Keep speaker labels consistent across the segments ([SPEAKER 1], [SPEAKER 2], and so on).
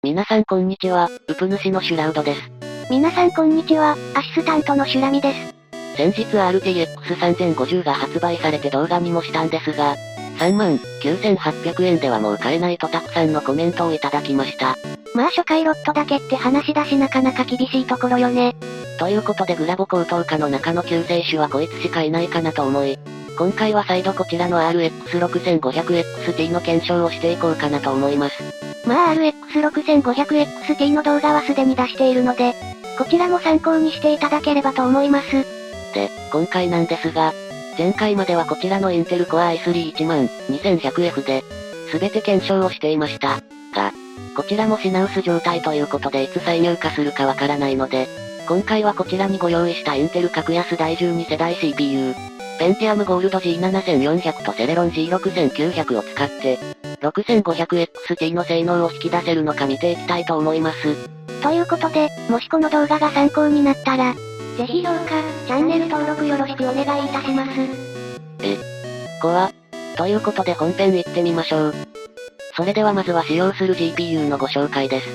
[SPEAKER 1] 皆さんこんにちは、ウプ主のシュラウドです。
[SPEAKER 2] 皆さんこんにちは、アシスタントのシュラミです。
[SPEAKER 1] 先日 RTX3050 が発売されて動画にもしたんですが、39,800円ではもう買えないとたくさんのコメントをいただきました。
[SPEAKER 2] まあ初回ロットだけって話だしなかなか厳しいところよね。
[SPEAKER 1] ということでグラボ高等科の中の救世主はこいつしかいないかなと思い、今回は再度こちらの RX6500XT の検証をしていこうかなと思います。
[SPEAKER 2] まあ RX6500XT の動画はすでに出しているので、こちらも参考にしていただければと思います。
[SPEAKER 1] で、今回なんですが、前回まではこちらのインテル Core i3-12100F で、全て検証をしていました。が、こちらも品薄状態ということでいつ再入荷するかわからないので、今回はこちらにご用意したインテル格安第12世代 CPU、ペンティアムゴールド G7400 とセレロン G6900 を使って、6500XT の性能を引き出せるのか見ていきたいと思います。
[SPEAKER 2] ということで、もしこの動画が参考になったら、ぜひ評価、チャンネル登録よろしくお願いいたします。
[SPEAKER 1] ということで本編行ってみましょう。それではまずは使用する GPU のご紹介です。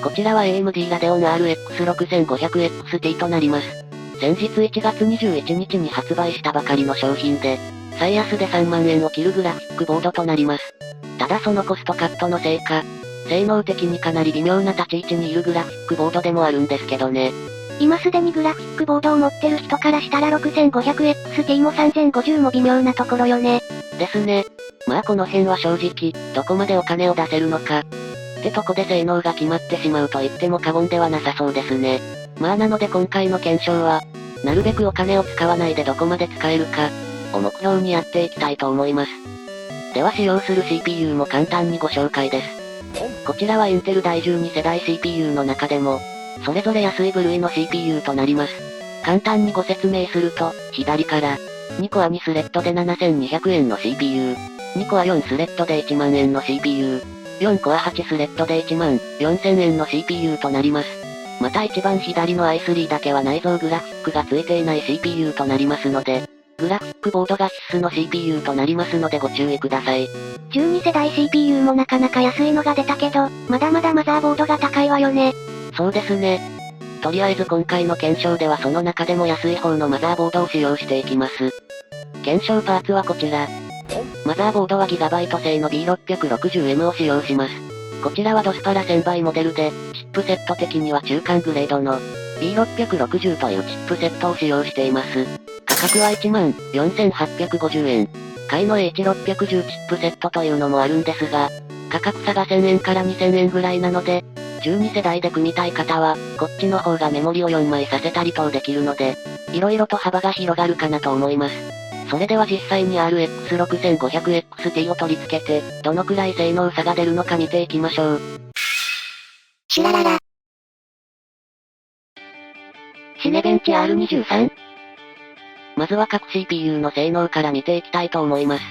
[SPEAKER 1] こちらは AMD Radeon RX6500XT となります。先日1月21日に発売したばかりの商品で、最安で3万円を切るグラフィックボードとなります。ただそのコストカットのせいか、性能的にかなり微妙な立ち位置にいるグラフィックボードでもあるんですけどね。
[SPEAKER 2] 今すでにグラフィックボードを持ってる人からしたら 6500XT も3050も微妙なところよね。
[SPEAKER 1] ですね。まあこの辺は正直、どこまでお金を出せるのか。ってとこで性能が決まってしまうと言っても過言ではなさそうですね。まあなので今回の検証は、なるべくお金を使わないでどこまで使えるか、を目標にやっていきたいと思います。では使用する CPU も簡単にご紹介です。こちらはインテル第12世代 CPU の中でも、それぞれ安い部類の CPU となります。簡単にご説明すると、左から、2コア2スレッドで7200円の CPU、2コア4スレッドで1万円の CPU、4コア8スレッドで1万4000円の CPU となります。また一番左の i3 だけは内蔵グラフィックがついていない CPU となりますので、グラフィックボードが必須の CPU となりますのでご注意ください。
[SPEAKER 2] 12世代 CPU もなかなか安いのが出たけど、まだまだマザーボードが高いわよね。
[SPEAKER 1] そうですね。とりあえず今回の検証ではその中でも安い方のマザーボードを使用していきます。検証パーツはこちら。マザーボードは GB 製の B660M を使用します。こちらはドスパラ1000倍モデルで、チップセット的には中間グレードの B660 というチップセットを使用しています。価格は14,850円。買いの H610 チップセットというのもあるんですが、価格差が1000円から2000円ぐらいなので、12世代で組みたい方は、こっちの方がメモリを4枚させたり等できるので、色々と幅が広がるかなと思います。それでは実際に RX6500XT を取り付けて、どのくらい性能差が出るのか見ていきましょう。
[SPEAKER 2] シュラララ。
[SPEAKER 1] シネベンチ R23。まずは各 CPU の性能から見ていきたいと思います。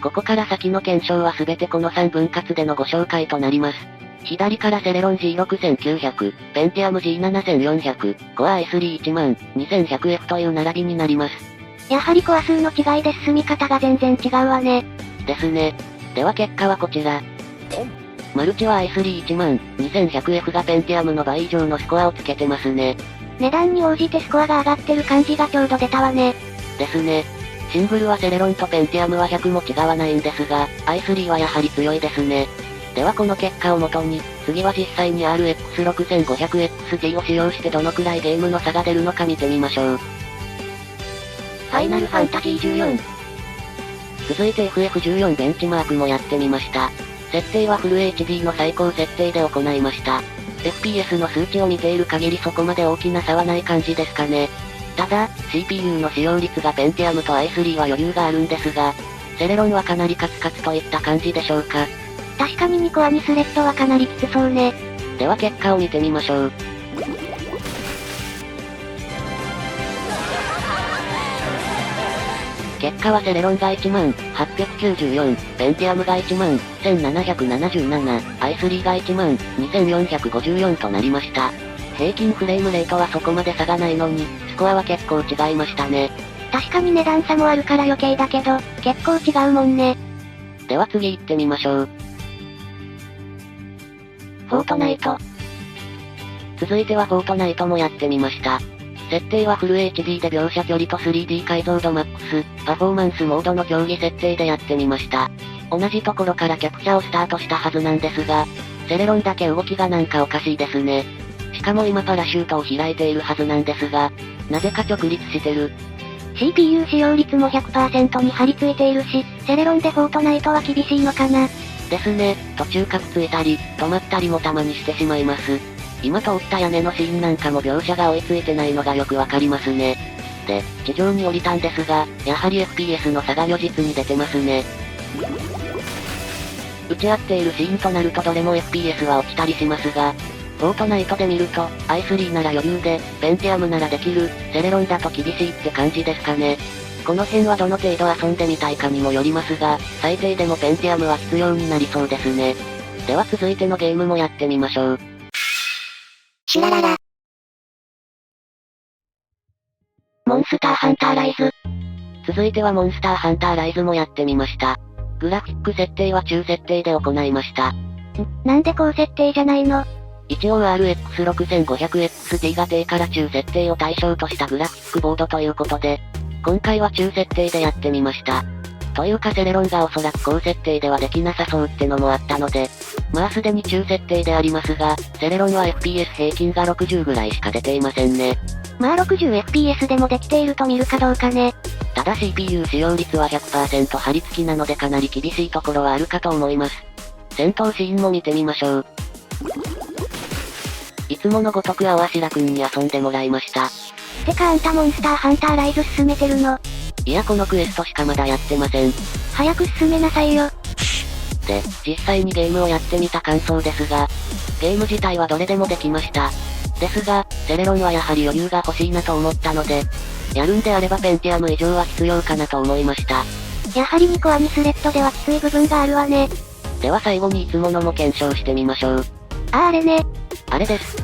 [SPEAKER 1] ここから先の検証はすべてこの3分割でのご紹介となります。左からセレロン G6900、ペンティアム G7400、Core i3-12100F という並びになります。
[SPEAKER 2] やはりコア数の違いで進み方が全然違うわね。
[SPEAKER 1] ですね。では結果はこちら。マルチは i3-12100F がペンティアムの倍以上のスコアをつけてますね。
[SPEAKER 2] 値段に応じてスコアが上がってる感じがちょうど出たわね。
[SPEAKER 1] ですね。シングルはセレロンとペンティアムは100も違わないんですが、i3 はやはり強いですね。ではこの結果をもとに、次は実際に RX6500XT を使用してどのくらいゲームの差が出るのか見てみましょう。
[SPEAKER 2] ファイナルファンタジー14。
[SPEAKER 1] 続いて FF14 ベンチマークもやってみました。設定はフル HD の最高設定で行いました。FPS の数値を見ている限りそこまで大きな差はない感じですかね。ただ、CPU の使用率がペンティアムと i3 は余裕があるんですが、セレロンはかなりカツカツといった感じでしょうか。
[SPEAKER 2] 確かに2コア2スレッドはかなりきつそうね。
[SPEAKER 1] では結果を見てみましょう。結果はセレロンが10894、ペンティアムが11777、i3 が12454となりました。平均フレームレートはそこまで差がないのに、スコアは結構違いましたね。
[SPEAKER 2] 確かに値段差もあるから余計だけど、結構違うもんね。
[SPEAKER 1] では次行ってみましょう。
[SPEAKER 2] フォートナイト。
[SPEAKER 1] 続いてはフォートナイトもやってみました。設定はフル HD で描写距離と 3D 解像度マックス、パフォーマンスモードの競技設定でやってみました。同じところからキャプチャーをスタートしたはずなんですが、セレロンだけ動きがなんかおかしいですね。しかも今パラシュートを開いているはずなんですが、なぜか直立してる。
[SPEAKER 2] CPU 使用率も 100% に張り付いているし、セレロンでフォートナイトは厳しいのかな。
[SPEAKER 1] ですね、途中カクついたり、止まったりもたまにしてしまいます。今通った屋根のシーンなんかも描写が追いついてないのがよくわかりますね。で、地上に降りたんですが、やはり FPS の差が如実に出てますね。打ち合っているシーンとなるとどれも FPS は落ちたりしますが、フォートナイトで見ると、i3 なら余裕で、ペンティアムならできる、セレロンだと厳しいって感じですかね。この辺はどの程度遊んでみたいかにもよりますが、最低でもペンティアムは必要になりそうですね。では続いてのゲームもやってみましょう。
[SPEAKER 2] シュラララ。モンスターハンターライズ。
[SPEAKER 1] 続いてはモンスターハンターライズもやってみました。グラフィック設定は中設定で行いました。
[SPEAKER 2] なんで高設定じゃないの？
[SPEAKER 1] 一応 RX6500XT が低から中設定を対象としたグラフィックボードということで、今回は中設定でやってみました。というかセレロンがおそらく高設定ではできなさそうってのもあったので、まあすでに中設定でありますが、セレロンは FPS 平均が60ぐらいしか出ていませんね。
[SPEAKER 2] まあ 60fps でもできていると見るかどうかね。
[SPEAKER 1] ただ CPU 使用率は 100% 張り付きなのでかなり厳しいところはあるかと思います。戦闘シーンも見てみましょう。いつものごとく青柱くんに遊んでもらいました。
[SPEAKER 2] てかあんたモンスターハンターライズ進めてるの？
[SPEAKER 1] いやこのクエストしかまだやってません。
[SPEAKER 2] 早く進めなさいよ。
[SPEAKER 1] で、実際にゲームをやってみた感想ですが、ゲーム自体はどれでもできました。ですが、セレロンはやはり余裕が欲しいなと思ったので、やるんであればペンティアム以上は必要かなと思いました。
[SPEAKER 2] やはり2コアにスレッドではきつい部分があるわね。
[SPEAKER 1] では最後にいつものも検証してみましょう。
[SPEAKER 2] あれね。
[SPEAKER 1] あれです。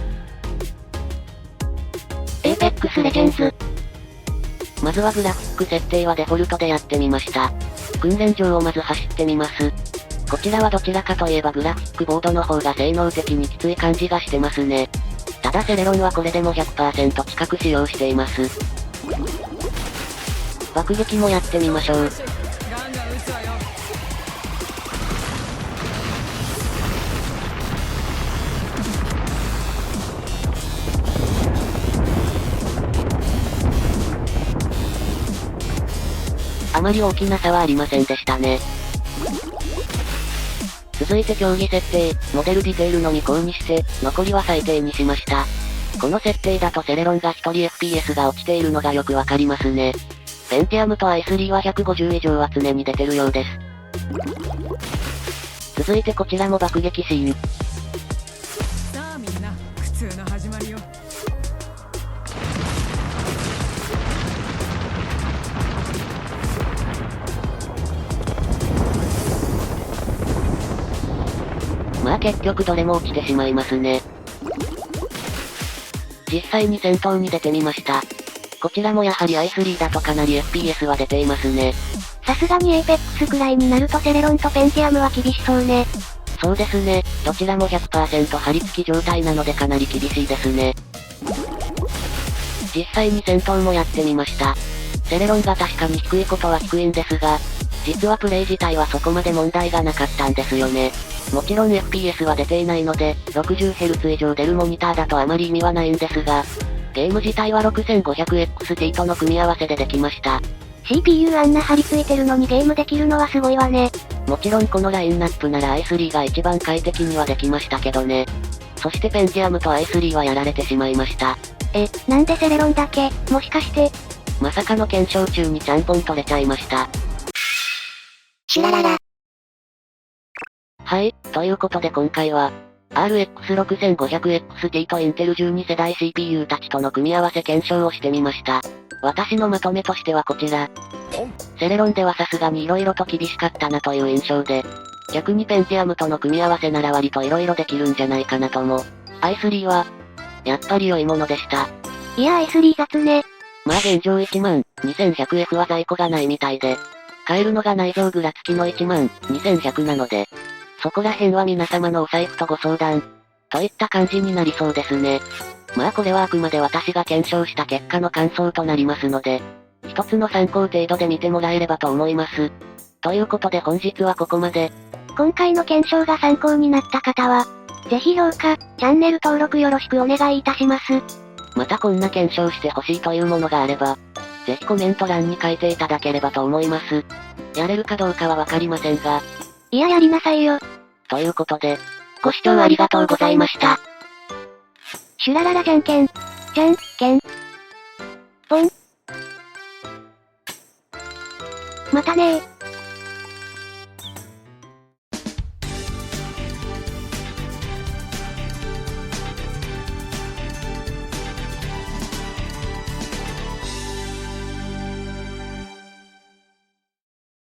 [SPEAKER 2] Apex Legends。
[SPEAKER 1] まずはグラフィック設定はデフォルトでやってみました。訓練場をまず走ってみます。こちらはどちらかといえばグラフィックボードの方が性能的にきつい感じがしてますね。ただセレロンはこれでも 100% 近く使用しています。爆撃もやってみましょう。あまり大きな差はありませんでしたね。続いて競技設定、モデルディテールのみ高にして、残りは最低にしました。この設定だとセレロンが1人 FPS が落ちているのがよくわかりますね。ペンティアムと i3 は150以上は常に出てるようです。続いてこちらも爆撃シーン。
[SPEAKER 3] さあみんな、苦痛の始まりよ。
[SPEAKER 1] まあ結局どれも落ちてしまいますね。実際に戦闘に出てみました。こちらもやはり i3 だとかなり FPS は出ていますね。
[SPEAKER 2] さすがに Apex くらいになるとセレロンとペンティアムは厳しそうね。
[SPEAKER 1] そうですね、どちらも 100% 張り付き状態なのでかなり厳しいですね。実際に戦闘もやってみました。セレロンが確かに低いことは低いんですが、実はプレイ自体はそこまで問題がなかったんですよね。もちろん FPS は出ていないので、60Hz 以上出るモニターだとあまり意味はないんですが、ゲーム自体は 6500XT との組み合わせでできました。
[SPEAKER 2] CPU あんな張り付いてるのにゲームできるのはすごいわね。
[SPEAKER 1] もちろんこのラインナップなら i3 が一番快適にはできましたけどね。そしてペンティアムと i3 はやられてしまいました。
[SPEAKER 2] なんでセレロンだけ、もしかして。
[SPEAKER 1] まさかの検証中にちゃんぽん取れちゃいました。
[SPEAKER 2] シュラララ。
[SPEAKER 1] はい、ということで今回は、RX6500XT とインテル12世代 CPU たちとの組み合わせ検証をしてみました。私のまとめとしてはこちら。セレロンではさすがに色々と厳しかったなという印象で、逆にペンティアムとの組み合わせなら割と色々できるんじゃないかなと思う。i3 は、やっぱり良いものでした。
[SPEAKER 2] いや i3 雑ね。
[SPEAKER 1] まあ現状12100F は在庫がないみたいで、買えるのが内蔵グラ付きの12100なので、そこら辺は皆様のお財布とご相談。といった感じになりそうですね。まあこれはあくまで私が検証した結果の感想となりますので、一つの参考程度で見てもらえればと思います。ということで本日はここまで。
[SPEAKER 2] 今回の検証が参考になった方は、ぜひ評価、チャンネル登録よろしくお願いいたします。
[SPEAKER 1] またこんな検証してほしいというものがあれば、ぜひコメント欄に書いていただければと思います。やれるかどうかはわかりませんが。
[SPEAKER 2] いややりなさいよ。
[SPEAKER 1] ということで、ご視聴ありがとうございました。
[SPEAKER 2] シュラララじゃんけん。じゃんけん。ぽん。またねー。